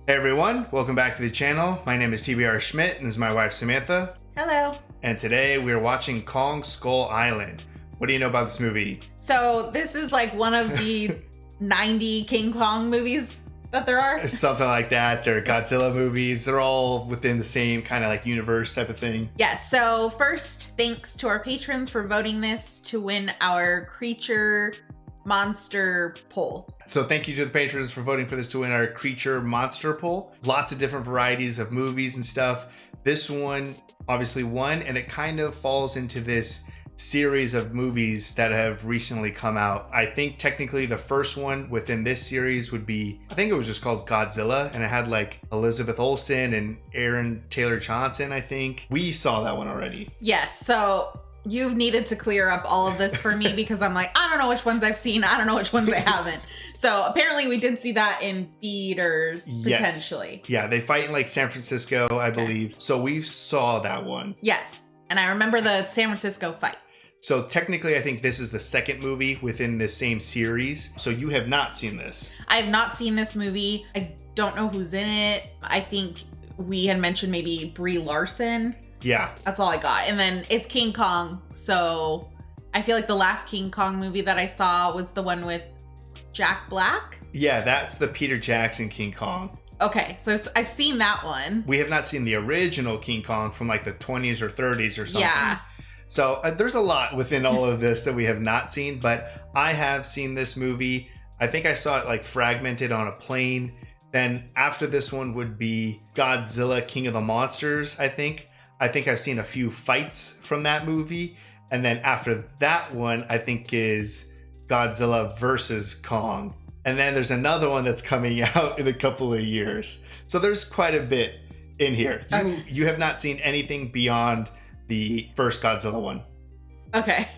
Hey everyone, welcome back to the channel. My name is TBR Schmitt and this is my wife Samantha. Hello. And today we're watching Kong Skull Island. What do you know about this movie? So this is like one of the 90 King Kong movies that there are. Something like that, or Godzilla movies. They're all within the same kind of like universe type of thing. Yes, so first, thanks to our patrons for voting this to win our creature monster poll. So thank you to the patrons for voting for this to win our creature monster poll. Lots of different varieties of movies and stuff. This one obviously won, and it kind of falls into this series of movies that have recently come out. I think technically the first one within this series would be, I think it was just called Godzilla, and it had like Elizabeth Olsen and Aaron Taylor Johnson, I think. We saw that one already. Yes, so you've needed to clear up all of this for me because I'm like, I don't know which ones I've seen. I don't know which ones I haven't. So apparently we did see that in theaters, potentially. Yes. Yeah, they fight in like San Francisco, I believe. So we saw that one. Yes, and I remember the San Francisco fight. So technically, I think this is the second movie within this same series. So you have not seen this. I have not seen this movie. I don't know who's in it. I think we had mentioned maybe Brie Larson. Yeah. That's all I got. And then it's King Kong. So I feel like the last King Kong movie that I saw was the one with Jack Black. Yeah, that's the Peter Jackson King Kong. Okay, so I've seen that one. We have not seen the original King Kong from like the 20s or 30s or something. Yeah. So there's a lot within all of this that we have not seen, but I have seen this movie. I think I saw it like fragmented on a plane. Then after this one would be Godzilla King of the Monsters, I think. I think I've seen a few fights from that movie. And then after that one, I think is Godzilla versus Kong. And then there's another one that's coming out in a couple of years. So there's quite a bit in here. You have not seen anything beyond the first Godzilla one. Okay.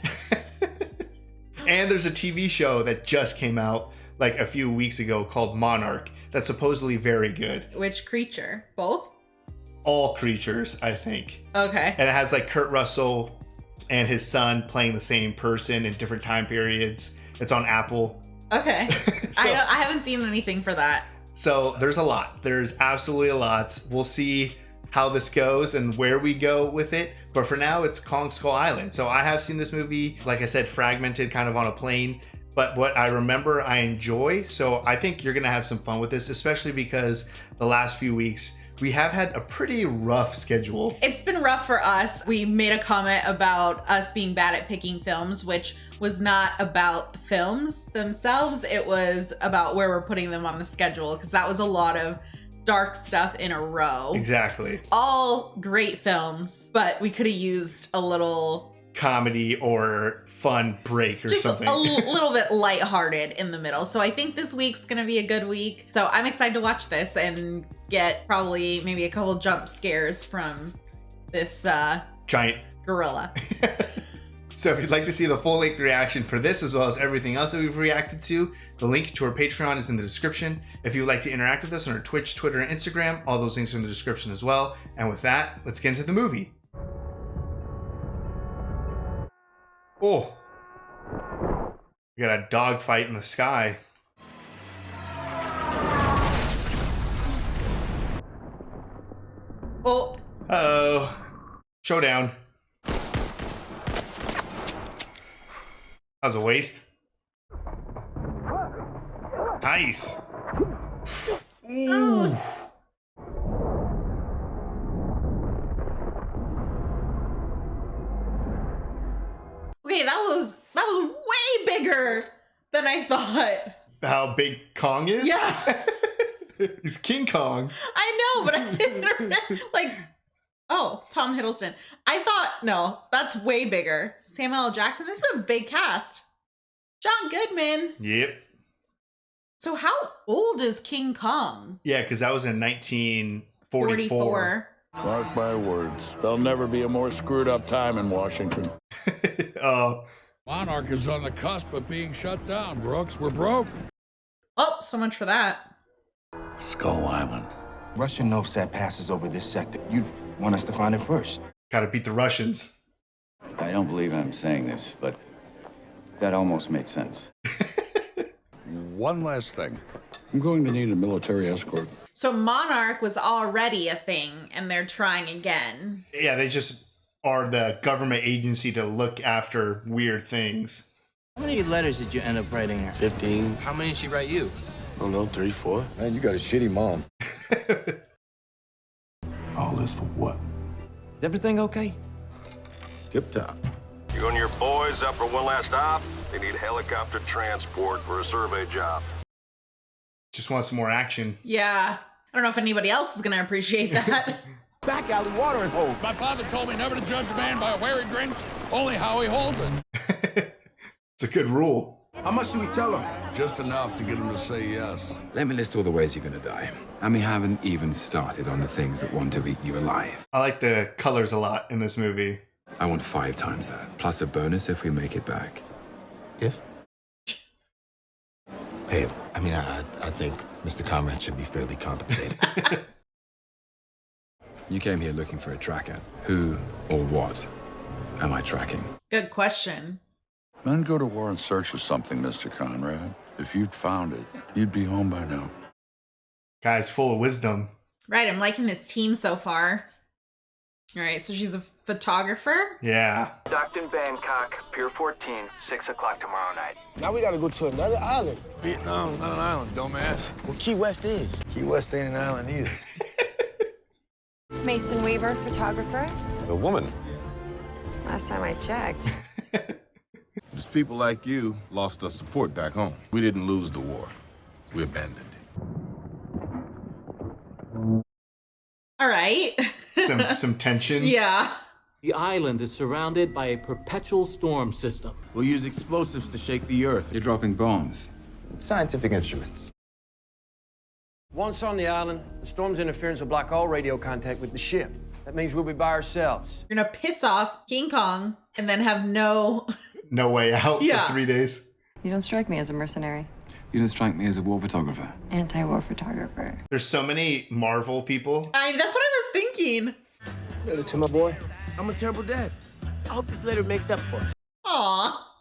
And there's a TV show that just came out like a few weeks ago called Monarch that's supposedly very good. Which creature? Both? All creatures, I think. Okay. And it has like Kurt Russell and his son playing the same person in different time periods. It's on Apple. Okay. I haven't seen anything for that. So there's a lot. There's absolutely a lot. We'll see how this goes and where we go with it. But for now, it's Kong Skull Island. So I have seen this movie, like I said, fragmented kind of on a plane. But what I remember, I enjoy. So I think you're going to have some fun with this, especially because the last few weeks, we have had a pretty rough schedule. It's been rough for us. We made a comment about us being bad at picking films, which was not about films themselves. It was about where we're putting them on the schedule, because that was a lot of dark stuff in a row. Exactly. All great films, but we could have used a little comedy or fun break or just something. a little bit lighthearted in the middle. So I think this week's gonna be a good week. So I'm excited to watch this and get probably maybe a couple jump scares from this giant gorilla. So if you'd like to see the full length reaction for this as well as everything else that we've reacted to, the link to our Patreon is in the description. If you'd like to interact with us on our Twitch, Twitter, and Instagram, all those links are in the description as well. And with that, let's get into the movie. Oh, we got a dogfight in the sky. Oh. Uh-oh. Showdown. That was a waste. Nice. Ooh. Okay, that was way bigger than I thought. How big Kong is? Yeah. He's King Kong. I know, but I didn't oh, Tom Hiddleston. I thought, no, that's way bigger. Samuel L. Jackson, this is a big cast. John Goodman. Yep. So how old is King Kong? Yeah, because that was in 1944. Mark my words, there'll never be a more screwed up time in Washington. Monarch is on the cusp of being shut down, Brooks. We're broke. Oh, so much for that. Skull Island. Russian Novsat passes over this sector. You want us to find it first? Gotta beat the Russians. I don't believe I'm saying this, but that almost made sense. One last thing. I'm going to need a military escort. So Monarch was already a thing, and they're trying again. Yeah, they just are the government agency to look after weird things. How many letters did you end up writing her? 15. How many did she write you? I don't know, 3, 4. Man, you got a shitty mom. All this for what? Is everything okay? Tip top. You and your boys up for one last stop? They need helicopter transport for a survey job. Just want some more action. Yeah. I don't know if anybody else is going to appreciate that. Back alley watering hole. My father told me never to judge a man by where he drinks, only how he holds it. It's a good rule. How much do we tell him? Just enough to get him to say yes. Let me list all the ways you're gonna die. And we haven't even started on the things that want to eat you alive. I like the colors a lot in this movie. I want 5 times that, plus a bonus if we make it back. If? Pay him. I mean, I think Mr. Conrad should be fairly compensated. You came here looking for a tracker. Who or what am I tracking? Good question. Men go to war in search of something, Mr. Conrad. If you'd found it, you'd be home by now. Guy's full of wisdom. Right, I'm liking this team so far. All right, so she's a photographer? Yeah. Docked in Bangkok, Pier 14, 6 o'clock tomorrow night. Now we gotta go to another island. Vietnam's not an island, dumbass. Well, Key West is. Key West ain't an island either. Mason Weaver, photographer. A woman. Last time I checked. It's people like you lost us support back home. We didn't lose the war. We abandoned it. All right. Some tension. Yeah. The island is surrounded by a perpetual storm system. We'll use explosives to shake the earth. You're dropping bombs. Scientific instruments. Once on the island, the storm's interference will block all radio contact with the ship. That means we'll be by ourselves. You're going to piss off King Kong and then have no way out Yeah. for 3 days. You don't strike me as a mercenary. You don't strike me as a war photographer. Anti-war photographer. There's so many Marvel people. That's what I was thinking. Letter to my boy. I'm a terrible dad. I hope this letter makes up for it. Aw.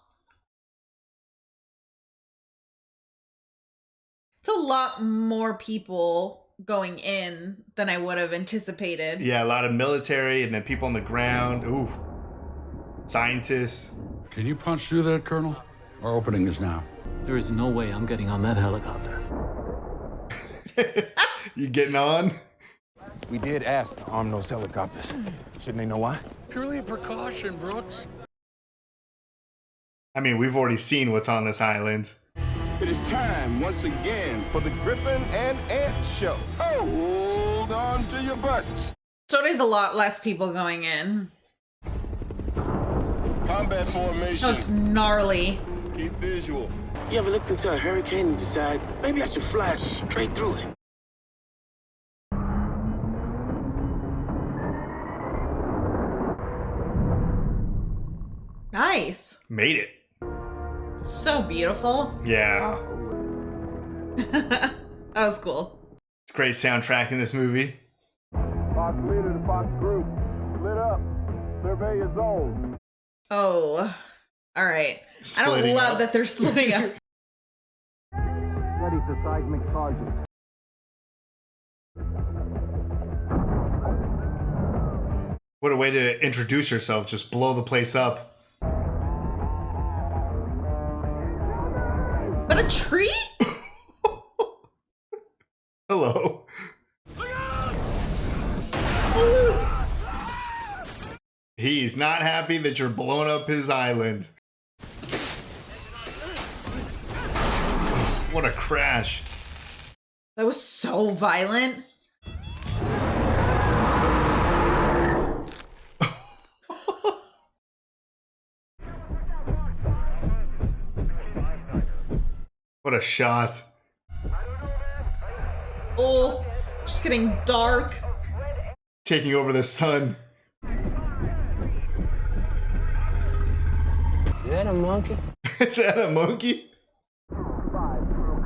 It's a lot more people going in than I would have anticipated. Yeah, a lot of military and then people on the ground. Ooh. Scientists. Can you punch through that, Colonel? Our opening is now. There is no way I'm getting on that helicopter. You getting on? We did ask to arm those helicopters. Shouldn't they know why? Purely a precaution, Brooks. I mean, we've already seen what's on this island. It is time once again for the Griffin and Ant Show. Hold on to your butts. So it is a lot less people going in. Combat formation. Oh, it's gnarly. Keep visual. You ever looked into a hurricane and decide, maybe I should fly straight through it? Nice. Made it. So beautiful. Yeah. That was cool. It's a great soundtrack in this movie. Fox leader to Fox group. Split up. Survey your zone. Oh. All right. I don't Splitting love up. that they're splitting up. Ready for seismic charges. What a way to introduce yourself. Just blow the place up. But a tree? Hello. He's not happy that you're blowing up his island. What a crash. That was so violent. What a shot. Oh, just getting dark. Taking over the sun. Is that a monkey? Is that a monkey?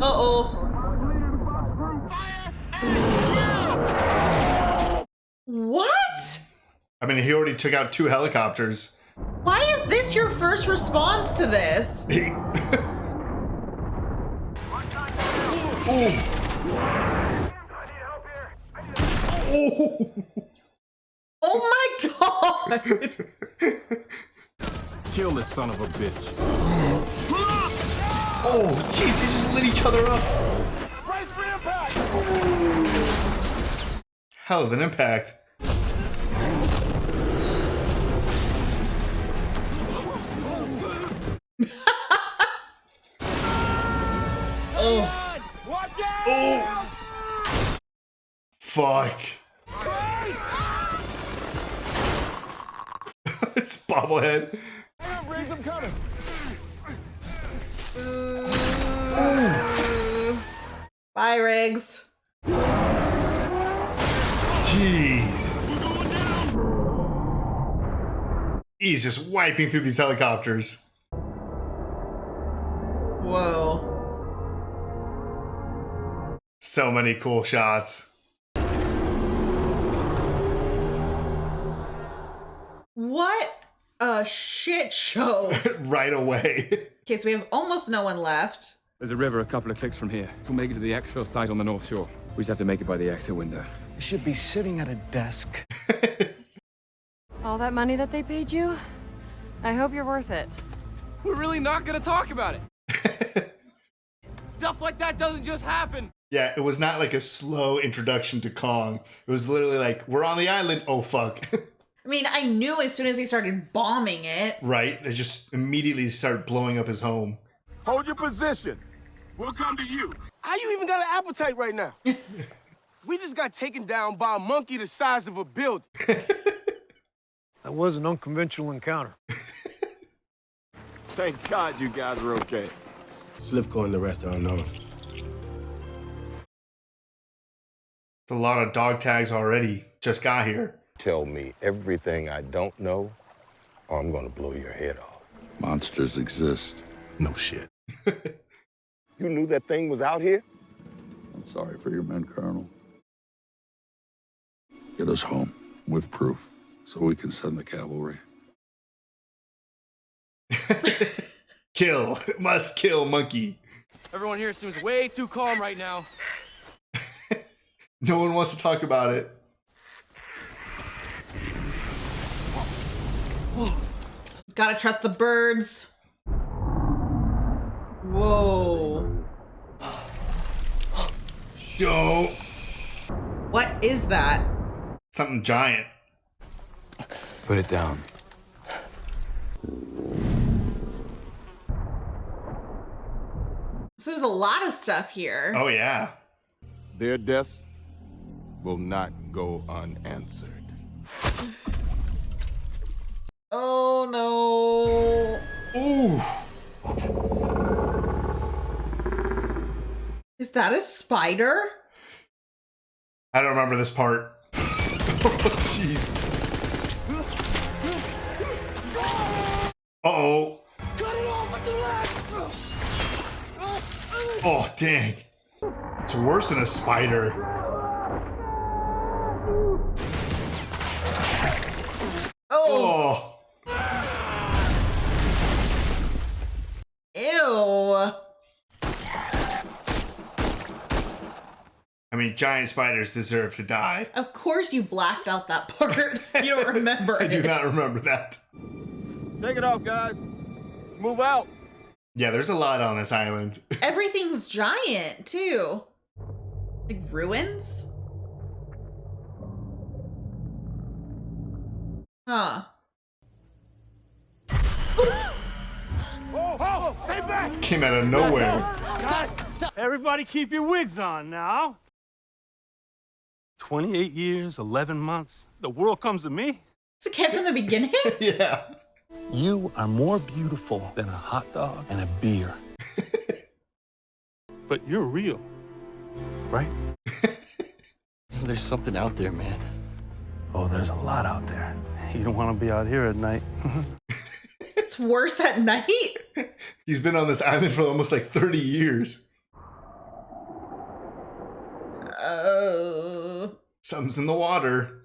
Uh-oh. What? I mean, he already took out 2 helicopters. Why is this your first response to this? Oh my god! Kill this son of a bitch. Oh, jeez, they just lit each other up. Brace for impact. Hell of an impact. Oh. Watch out! Oh. Fuck. It's bobblehead. Hang on, Riggs, I'm coming. Bye, Riggs. Jeez. He's just wiping through these helicopters. Whoa. So many cool shots. What a shit show. Right away. Okay, so we have almost no one left. There's a river a couple of clicks from here. We'll make it to the exfil site on the North Shore. We just have to make it by the exit window. You should be sitting at a desk. All that money that they paid you? I hope you're worth it. We're really not gonna talk about it. Stuff like that doesn't just happen. Yeah, it was not like a slow introduction to Kong. It was literally like, we're on the island. Oh, fuck. I mean, I knew as soon as they started bombing it. Right? They just immediately started blowing up his home. Hold your position. We'll come to you. How you even got an appetite right now? We just got taken down by a monkey the size of a building. That was an unconventional encounter. Thank God you guys are okay. Slivko and the rest are unknown. It's a lot of dog tags already. Just got here. Tell me everything I don't know, or I'm gonna blow your head off. Monsters exist. No shit. You knew that thing was out here? I'm sorry for your men, Colonel. Get us home with proof so we can send the cavalry. Kill. Must kill monkey. Everyone here seems way too calm right now. No one wants to talk about it. Gotta trust the birds. Whoa. Dope. What is that? Something giant. Put it down. So there's a lot of stuff here. Oh, yeah. Their deaths will not go unanswered. Oh no. Ooh. Is that a spider? I don't remember this part. Oh, jeez. Uh-oh. Oh, dang. It's worse than a spider. Oh. Ew. I mean, giant spiders deserve to die. Of course you blacked out that part. You don't remember I it. do not remember that. Take it off, guys. Move out. Yeah, there's a lot on this island. Everything's giant, too. Like ruins? Huh. Oh, stay back! Came out of nowhere. Guys, everybody keep your wigs on now. 28 years, 11 months. The world comes to me. It's a kid from the beginning? Yeah. You are more beautiful than a hot dog and a beer. But you're real, right? There's something out there, man. Oh, there's a lot out there. You don't want to be out here at night. It's worse at night. He's been on this island for almost like 30 years. Something's in the water.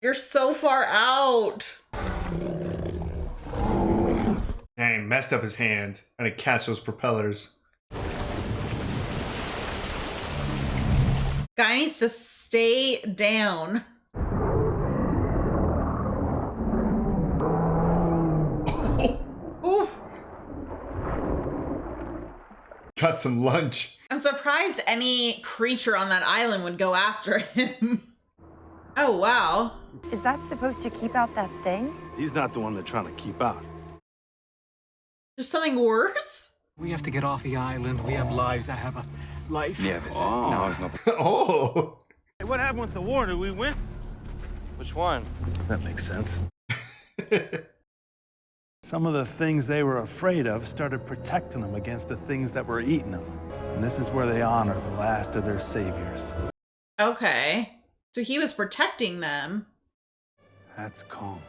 You're so far out. Dang, messed up his hand. Trying to catch those propellers. Guy needs to stay down. Ooh. Got some lunch. I'm surprised any creature on that island would go after him. Oh, wow. Is that supposed to keep out that thing? He's not the one they're trying to keep out. There's something worse? We have to get off the island. We have lives. I have a life. Yeah, this no, it's not. Oh. Hey, what happened with the war? Did we win? Which one? That makes sense. Some of the things they were afraid of started protecting them against the things that were eating them. And this is where they honor the last of their saviors. Okay. So he was protecting them. That's calm.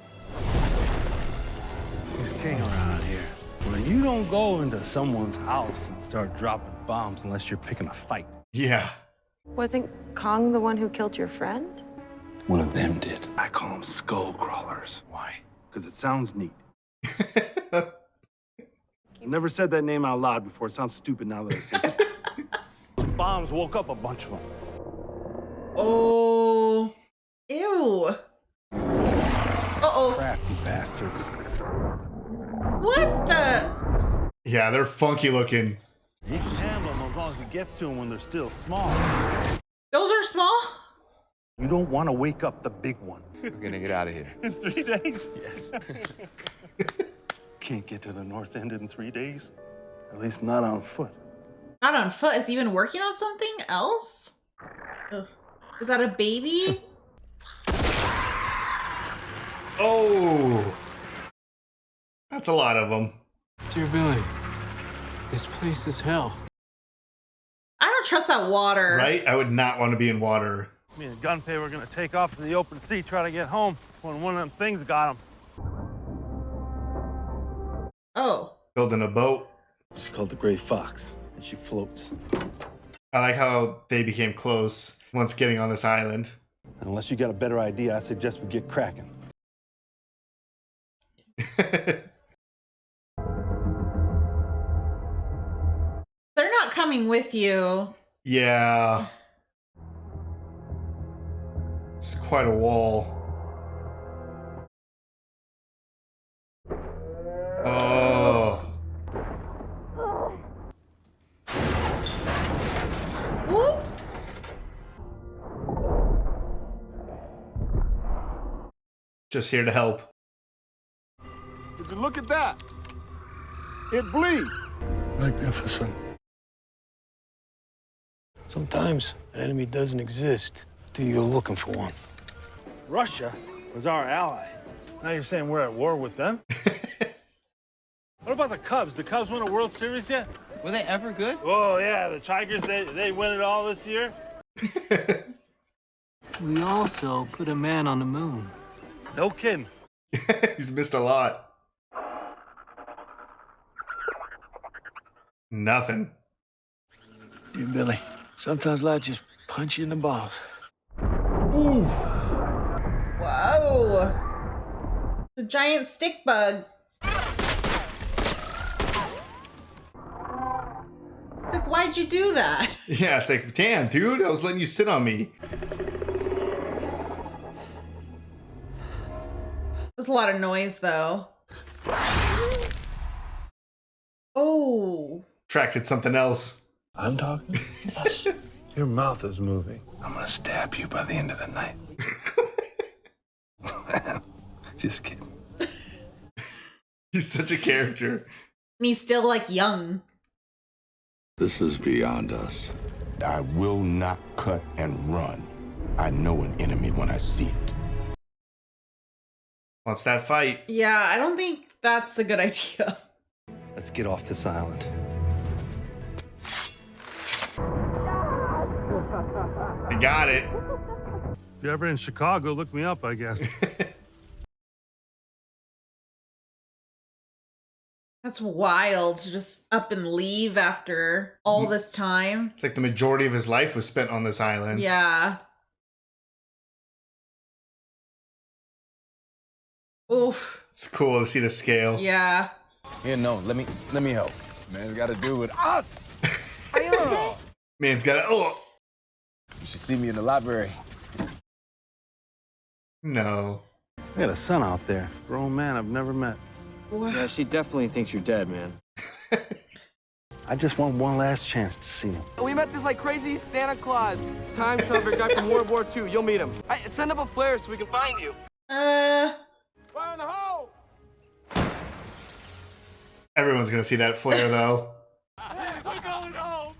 He's king around here. Well, you don't go into someone's house and start dropping bombs unless you're picking a fight. Yeah. Wasn't Kong the one who killed your friend? One of them did. I call them skull crawlers. Why? Because it sounds neat. I never said that name out loud before. It sounds stupid now that I say it. Those bombs woke up a bunch of them. Oh. Ew. Uh-oh. Crafty bastards. What the? Yeah, they're funky looking. He can handle them as long as he gets to them when they're still small. Those are small? You don't want to wake up the big one. We're gonna get out of here. In 3 days? Yes. Can't get to the north end in 3 days. At least not on foot. Not on foot. Is he even working on something else? Ugh. Is that a baby? Oh. That's a lot of them. Dear Billy, this place is hell. I don't trust that water. Right? I would not want to be in water. Me and Gunpei were gonna take off to the open sea, try to get home when one of them things got him. Oh. Building a boat. She's called the Gray Fox, and she floats. I like how they became close once getting on this island. Unless you got a better idea, I suggest we get cracking. They're not coming with you. Yeah. It's quite a wall. Oh. Whoop. Just here to help. Would you look at that? It bleeds. Magnificent. Sometimes an enemy doesn't exist till you go looking for one. Russia was our ally. Now you're saying we're at war with them? What about the Cubs? The Cubs win a World Series yet? Were they ever good? Oh, yeah, the Tigers, they win it all this year? We also put a man on the moon. No kidding. He's missed a lot. Nothing. Dear Billy, sometimes life just punch you in the balls. Ooh. Whoa. The giant stick bug. It's like, why'd you do that? Yeah, it's like, damn, dude, I was letting you sit on me. There's a lot of noise, though. Oh. Attracted something else. I'm talking? Yes. Your mouth is moving. I'm gonna stab you by the end of the night. Just kidding. He's such a character. And he's still, like, young. This is beyond us. I will not cut and run. I know an enemy when I see it. Wants that fight. Yeah, I don't think that's a good idea. Let's get off this island. I got it. If you're ever in Chicago, look me up, I guess. That's wild to just up and leave after all this time. It's like the majority of his life was spent on this island. Yeah. Oof. It's cool to see the scale. Yeah. Here, no, let me help. Man's got to do it. Ah! Are you okay? Man's got to. Oh. should see me in the library. No. I got a son out there. Grown man I've never met. Yeah, she definitely thinks you're dead, man. I just want one last chance to see him. We met this like crazy Santa Claus time traveler guy from World War II. You'll meet him. Hey, send up a flare so we can find you. Fire in the hole! Everyone's gonna see that flare though. We're going home.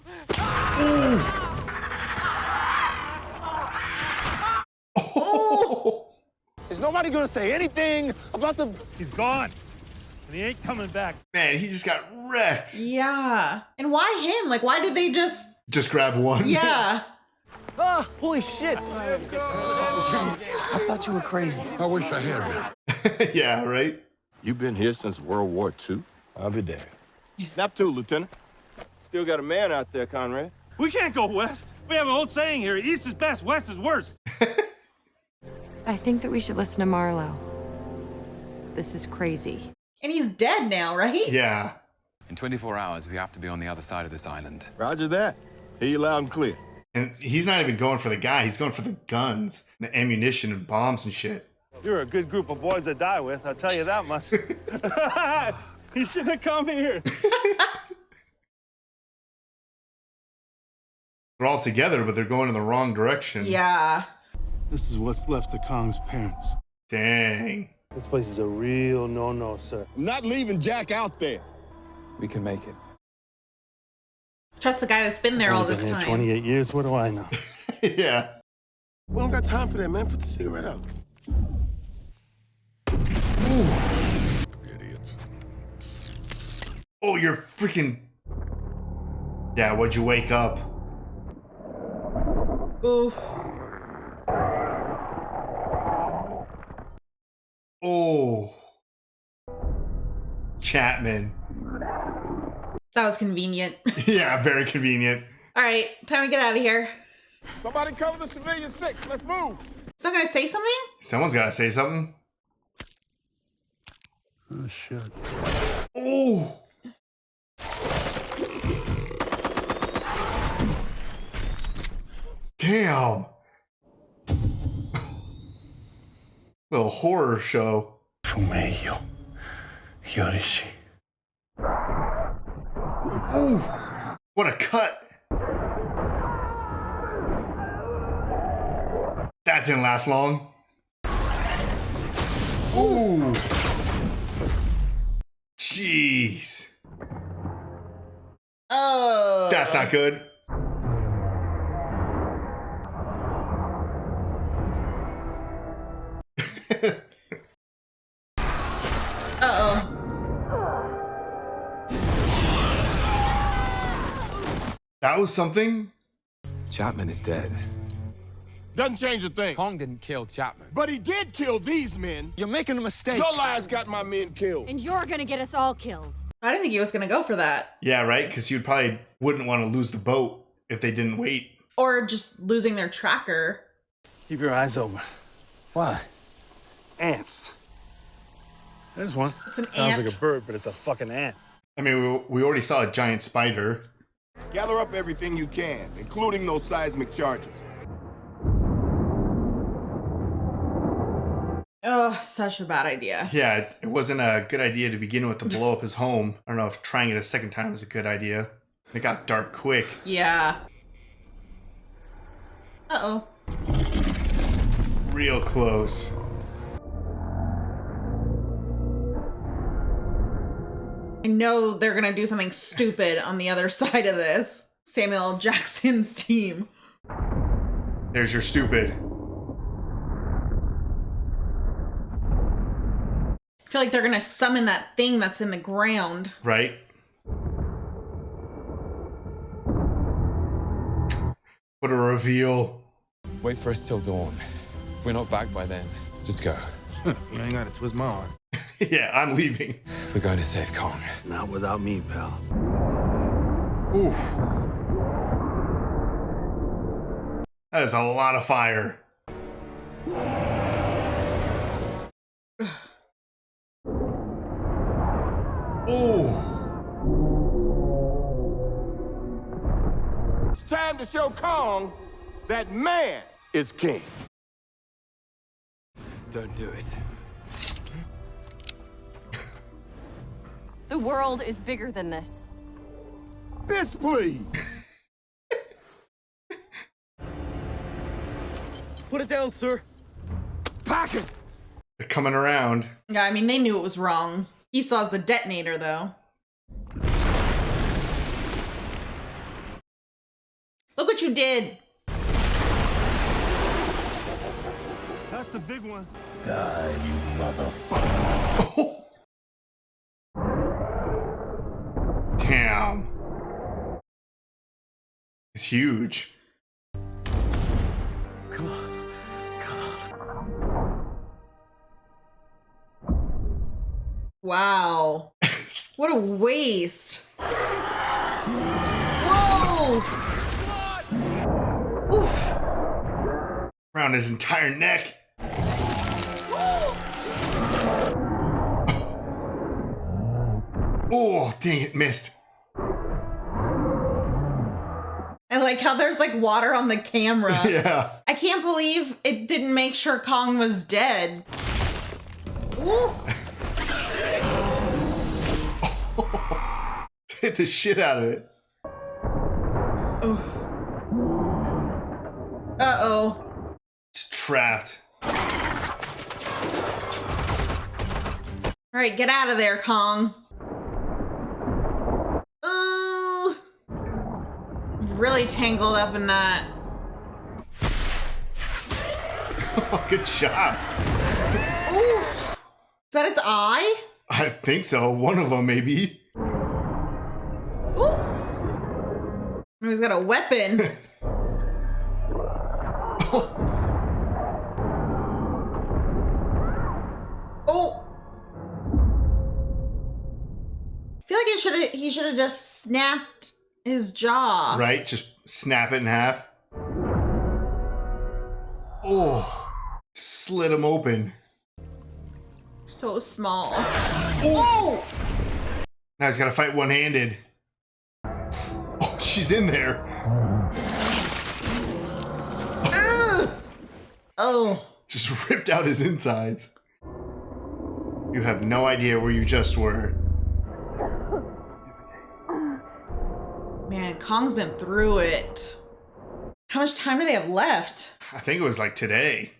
Is nobody gonna say anything about the... He's gone. And he ain't coming back. Man, he just got wrecked. Yeah. And why him? Like, why did they just grab one? Yeah. Ah, holy shit. I thought you were crazy. I wish I had been. Yeah, right? You been here since World War II? I'll be there. Snap to, Lieutenant. Still got a man out there, Conrad. We can't go west. We have an old saying here, east is best, west is worst. I think that we should listen to Marlowe. This is crazy. And he's dead now, right? Yeah. In 24 hours, we have to be on the other side of this island. Roger that. Hear you loud and clear. And he's not even going for the guy. He's going for the guns and the ammunition and bombs and shit. You're a good group of boys to die with, I'll tell you that much. You shouldn't have come here. They're all together, but they're going in the wrong direction. Yeah. This is what's left of Kong's parents. Dang. This place is a real no-no, sir. I'm not leaving Jack out there. We can make it. Trust the guy that's been there all this Been here time. 28 years, what do I know? Yeah. We don't got time for that, man. Put the cigarette out. Idiots. Oh, you're freaking... Yeah, what'd you wake up? Oof. Oh. Chapman. That was convenient. Yeah, very convenient. All right, time to get out of here. Somebody cover the civilian six. Let's move. Is that gonna say something? Someone's gotta say something. Oh, shit. Oh. Damn. Little horror show. Fumeio. Yorishi. Ooh. What a cut. That didn't last long. Ooh. Jeez. Oh. That's not good. Uh-oh. That was something. Chapman is dead. Doesn't change a thing. Kong didn't kill Chapman. But he did kill these men. You're making a mistake. Your lies got my men killed. And you're gonna get us all killed. I didn't think he was gonna go for that. Yeah, right? Because you probably wouldn't want to lose the boat if they didn't wait. Or just losing their tracker. Keep your eyes open. Why? Ants. There's one. It's an Sounds ant. like a bird, but it's a fucking ant. I mean, we already saw a giant spider. Gather up everything you can, including those seismic charges. Oh, such a bad idea. Yeah, it wasn't a good idea to begin with to blow up his home. I don't know if trying it a second time is a good idea. It got dark quick. Yeah. Uh-oh. Real close. I know they're gonna do something stupid on the other side of this. Samuel L. Jackson's team. There's your stupid. I feel like they're gonna summon that thing that's in the ground. Right? What a reveal. Wait for us till dawn. If we're not back by then, just go. You ain't gotta twist my arm. Yeah, I'm leaving. We're going to save Kong. Not without me, pal. Oof. That is a lot of fire. Oh. It's time to show Kong that man is king. Don't do it. The world is bigger than this. Bitch, please. Put it down, sir. Pack it. They're coming around. Yeah, I mean, they knew it was wrong. Esau's the detonator, though. Look what you did. That's the big one. Die, you motherfucker. Damn. It's huge. Come on. Wow. What a waste. Whoa! Oof. Around his entire neck. Oh, dang it, missed. I like how there's like water on the camera. Yeah. I can't believe it didn't make sure Kong was dead. Ooh. Hit the shit out of it. Oof. Uh-oh. It's trapped. All right, get out of there, Kong. Ooh. Really tangled up in that. Good job. Oof. Is that its eye? I think so. One of them, maybe. Ooh. He's got a weapon. Oh. I feel like he should have just snapped his jaw. Right? Just snap it in half. Oh. Slit him open. So small. Oh! Now he's got to fight one-handed. Oh, she's in there. Oh. Just ripped out his insides. You have no idea where you just were. Man, Kong's been through it. How much time do they have left? I think it was like today.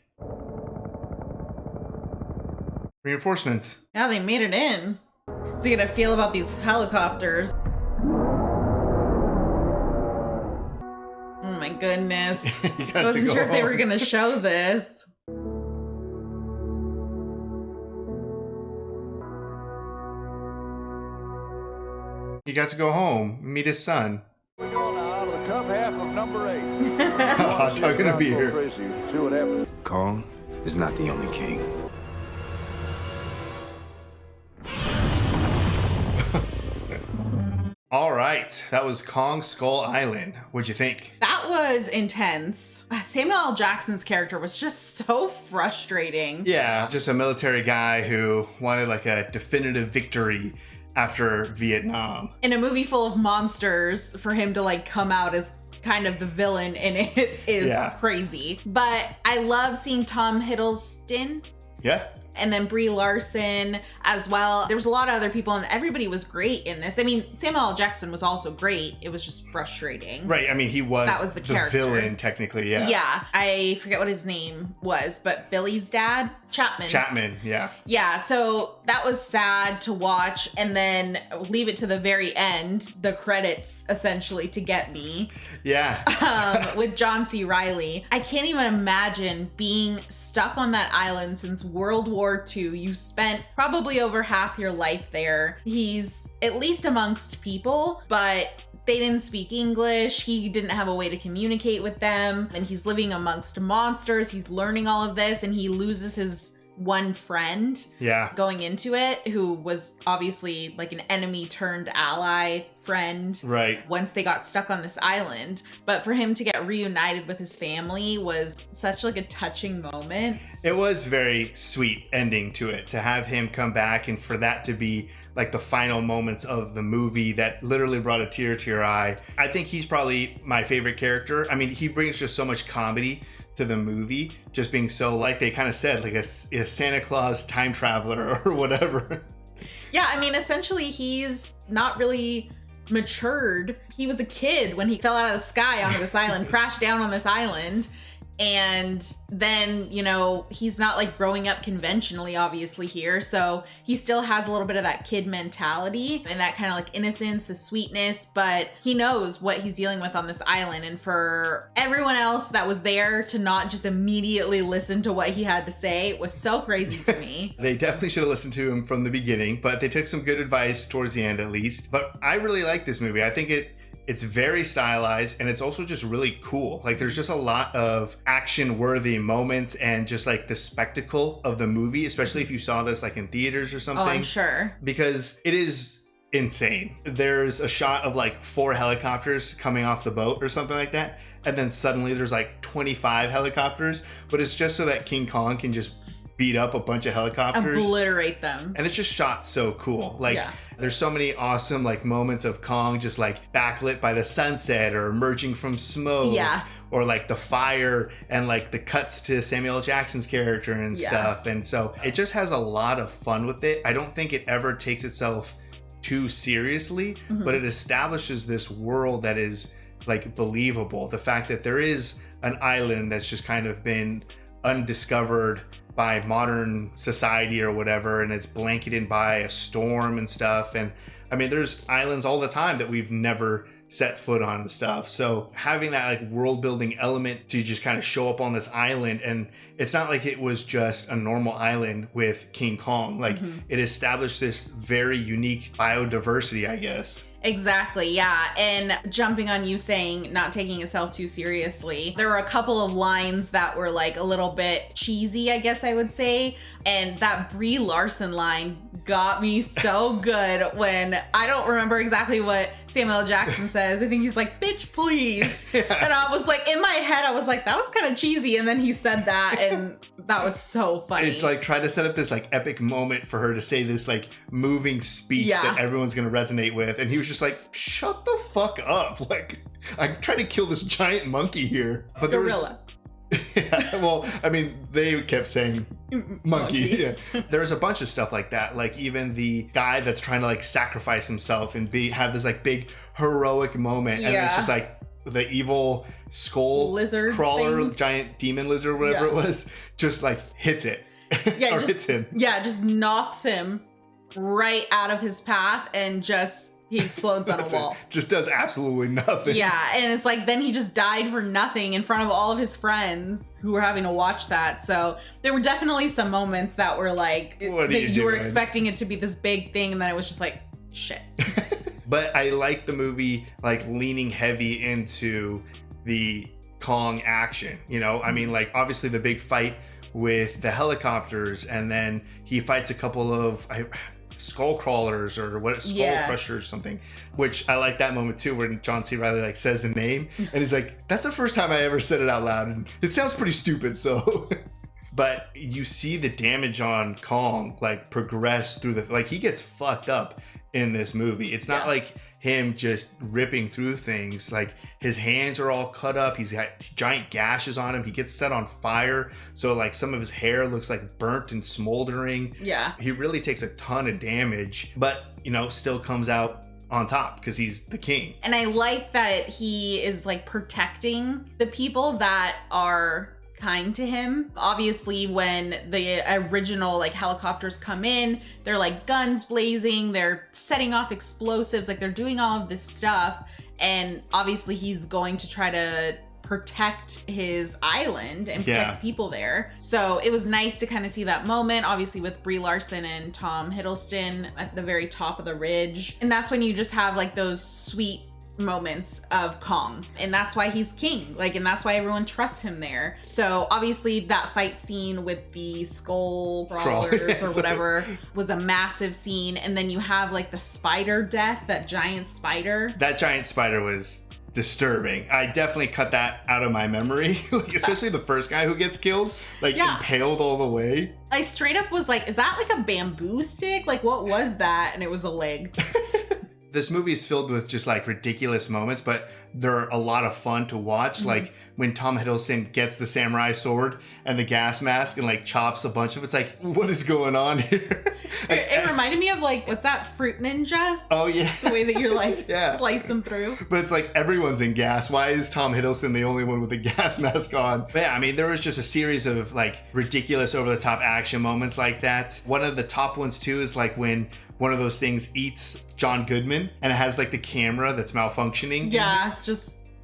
Reinforcements. Yeah, they made it in. What's he gonna feel about these helicopters? Oh my goodness. I wasn't sure if they were gonna show this. He got to go home and meet his son. We're going out of the cup half of number 8. Oh, talking a beer. See what happens. Kong is not the only king. All right, that was Kong Skull Island. What'd you think? That was intense. Samuel L. Jackson's character was just so frustrating. Yeah, just a military guy who wanted like a definitive victory after Vietnam. In a movie full of monsters, for him to like come out as kind of the villain in it is crazy. But I love seeing Tom Hiddleston. Yeah. And then Brie Larson as well. There was a lot of other people and everybody was great in this. I mean, Samuel L. Jackson was also great. It was just frustrating. Right, I mean, he was, that was the character. Villain, technically, yeah. Yeah, I forget what his name was, but Billy's dad, Chapman. Chapman, yeah. Yeah, so that was sad to watch and then leave it to the very end, the credits essentially to get me. Yeah. With John C. Reilly. I can't even imagine being stuck on that island since World War II. You spent probably over half your life there. He's at least amongst people, but they didn't speak English. He didn't have a way to communicate with them. And he's living amongst monsters. He's learning all of this and he loses his one friend Yeah. going into it who was obviously like an enemy turned ally friend. Right. Once they got stuck on this island. But for him to get reunited with his family was such like a touching moment. It was very sweet ending to it, to have him come back and for that to be like the final moments of the movie that literally brought a tear to your eye. I think he's probably my favorite character. I mean, he brings just so much comedy to the movie, just being so, like they kind of said, like a Santa Claus time traveler or whatever. Yeah, I mean, essentially he's not really matured. He was a kid when he fell out of the sky onto this island, crashed down on this island. And then, you know, he's not like growing up conventionally, obviously, here. So he still has a little bit of that kid mentality and that kind of like innocence, the sweetness, but he knows what he's dealing with on this island. And for everyone else that was there to not just immediately listen to what he had to say was so crazy to me. They definitely should have listened to him from the beginning, but they took some good advice towards the end at least. But I really like this movie. I think it's very stylized and it's also just really cool. Like there's just a lot of action worthy moments and just like the spectacle of the movie, especially if you saw this like in theaters or something. Oh, I'm sure. Because it is insane. There's a shot of like 4 helicopters coming off the boat or something like that. And then suddenly there's like 25 helicopters, but it's just so that King Kong can just beat up a bunch of helicopters. Obliterate them. And it's just shot so cool. Like there's so many awesome like moments of Kong just like backlit by the sunset or emerging from smoke. Yeah. Or like the fire and like the cuts to Samuel L. Jackson's character and stuff. And so it just has a lot of fun with it. I don't think it ever takes itself too seriously, but it establishes this world that is like believable. The fact that there is an island that's just kind of been undiscovered by modern society or whatever, and it's blanketed by a storm and stuff. And I mean, there's islands all the time that we've never set foot on and stuff. So having that like world building element to just kind of show up on this island, and it's not like it was just a normal island with King Kong. Like it established this very unique biodiversity, I guess. Exactly, yeah. And jumping on you saying not taking itself too seriously, there were a couple of lines that were like a little bit cheesy, I guess I would say. And that Brie Larson line got me so good when I don't remember exactly what Samuel L. Jackson says. I think he's like, bitch, please. And I was like, in my head, I was like, that was kind of cheesy. And then he said that and that was so funny. It's like trying to set up this like epic moment for her to say this like moving speech that everyone's going to resonate with. And he was just like, shut the fuck up. Like, I'm trying to kill this giant monkey here. But there was... well, I mean, they kept saying monkey. Yeah. There's a bunch of stuff like that. Like even the guy that's trying to like sacrifice himself and have this like big heroic moment. And it's just like the evil skull lizard crawler, thing. Giant demon lizard, whatever it was, just like hits it. Yeah, or hits him. Yeah, just knocks him right out of his path and just... he explodes on a wall. Just does absolutely nothing. Yeah, and it's like then he just died for nothing in front of all of his friends who were having to watch that. So there were definitely some moments that were like you were expecting it to be this big thing, and then it was just like shit. But I like the movie like leaning heavy into the Kong action. You know, I mean, like obviously the big fight with the helicopters, and then he fights a couple of skull crawlers or what skull crushers or something, which I like that moment too, where John C. Reilly like says the name and he's like, that's the first time I ever said it out loud and it sounds pretty stupid. So but you see the damage on Kong like progress through the, like he gets fucked up in this movie. It's not like him just ripping through things. Like his hands are all cut up, he's got giant gashes on him, he gets set on fire, so like some of his hair looks like burnt and smoldering. He really takes a ton of damage, but you know, still comes out on top because he's the king. And I like that he is like protecting the people that are kind to him. Obviously, when the original like helicopters come in, they're like guns blazing, they're setting off explosives, like they're doing all of this stuff. And obviously he's going to try to protect his island and protect people there. So it was nice to kind of see that moment, obviously with Brie Larson and Tom Hiddleston at the very top of the ridge. And that's when you just have like those sweet moments of calm. And that's why he's king. Like, and that's why everyone trusts him there. So obviously that fight scene with the skull crawlers or whatever was a massive scene. And then you have like the spider death, that giant spider. That giant spider was disturbing. I definitely cut that out of my memory, like, especially the first guy who gets killed, like impaled all the way. I straight up was like, is that like a bamboo stick? Like, what was that? And it was a leg. This movie is filled with just like ridiculous moments, but they're a lot of fun to watch. Like when Tom Hiddleston gets the samurai sword and the gas mask and like chops a bunch of it's like, what is going on here? Like, it reminded me of like, what's that, Fruit Ninja? Oh yeah. The way that you're like slicing through. But it's like everyone's in gas. Why is Tom Hiddleston the only one with a gas mask on? But yeah, I mean, there was just a series of like ridiculous over the top action moments like that. One of the top ones too is like when one of those things eats John Goodman and it has like the camera that's malfunctioning. Yeah,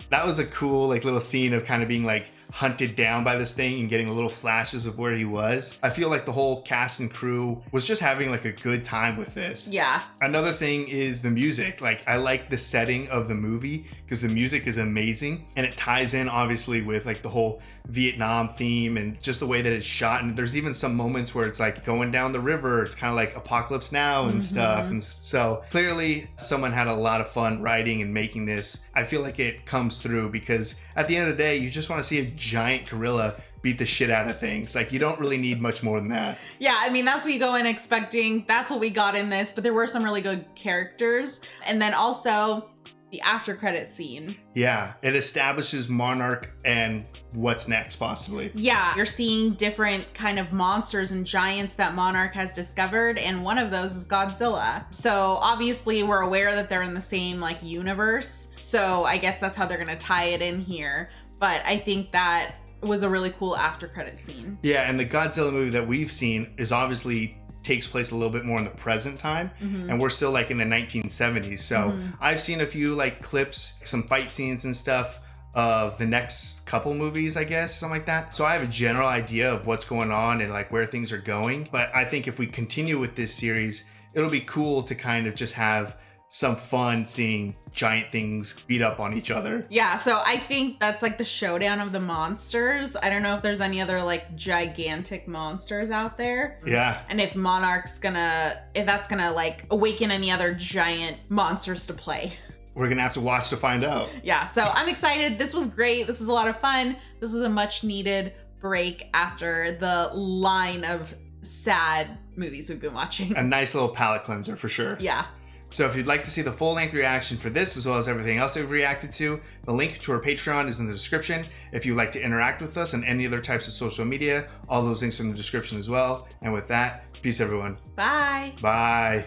that was a cool like little scene of kind of being like hunted down by this thing and getting little flashes of where he was. I feel like the whole cast and crew was just having like a good time with this. Yeah. Another thing is the music. Like I like the setting of the movie because the music is amazing and it ties in obviously with like the whole Vietnam theme and just the way that it's shot. And there's even some moments where it's like going down the river. It's kind of like Apocalypse Now and stuff. And so clearly someone had a lot of fun writing and making this. I feel like it comes through because at the end of the day, you just want to see a giant gorilla beat the shit out of things. Like you don't really need much more than that. Yeah, I mean, that's what you go in expecting. That's what we got in this, but there were some really good characters. And then also the after credit scene. Yeah, it establishes Monarch and what's next possibly. Yeah, you're seeing different kind of monsters and giants that Monarch has discovered, and one of those is Godzilla. So obviously we're aware that they're in the same like universe. So I guess that's how they're gonna tie it in here. But I think that was a really cool after credit scene. Yeah, and the Godzilla movie that we've seen is obviously takes place a little bit more in the present time, and we're still like in the 1970s. So I've seen a few like clips, some fight scenes and stuff of the next couple movies, I guess, something like that. So I have a general idea of what's going on and like where things are going. But I think if we continue with this series, it'll be cool to kind of just have some fun seeing giant things beat up on each other. Yeah, so I think that's like the showdown of the monsters. I don't know if there's any other like gigantic monsters out there. Yeah. And if that's gonna like awaken any other giant monsters to play. We're gonna have to watch to find out. Yeah, so I'm excited. This was great. This was a lot of fun. This was a much needed break after the line of sad movies we've been watching. A nice little palate cleanser for sure. Yeah. So if you'd like to see the full-length reaction for this, as well as everything else we've reacted to, the link to our Patreon is in the description. If you'd like to interact with us on any other types of social media, all those links are in the description as well. And with that, peace everyone. Bye. Bye.